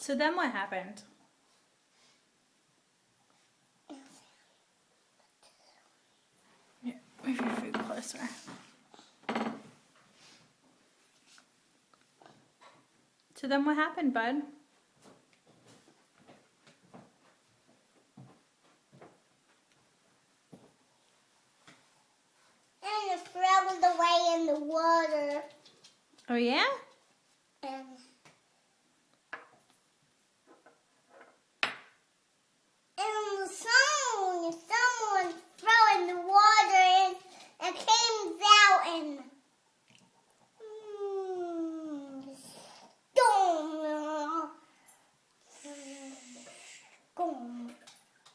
So then what happened? Here, move your food closer. So then what happened, bud? And it floated away in the water. Oh yeah? And someone threw in the water and it came out and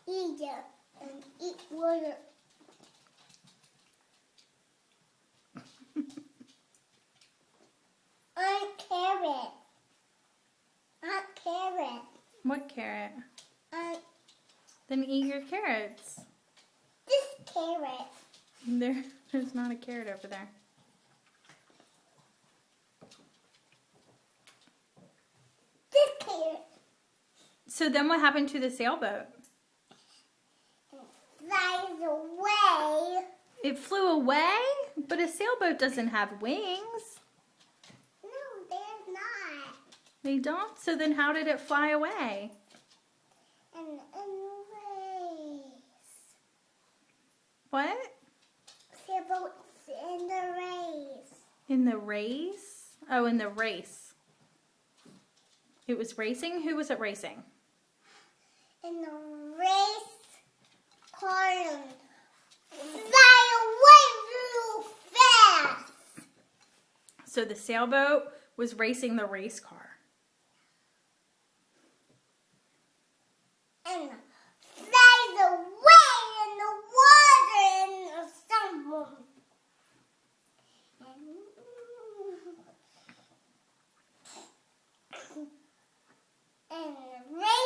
eat it and eat water. Aunt Carrot. Aunt Carrot. What carrot? Aunt, Then eat your carrots. this carrot. There's not a carrot over there. This carrot. So then what happened to the sailboat? Flies away. It flew away? But a sailboat doesn't have wings. No, they're not. They don't? So then how did it fly away? And race. What? Sailboats in the race. In the race? Oh, in the race. It was racing? Who was it racing? In the race car. Fly away real fast. So the sailboat was racing the race car. And flies away in the water and stumble. And race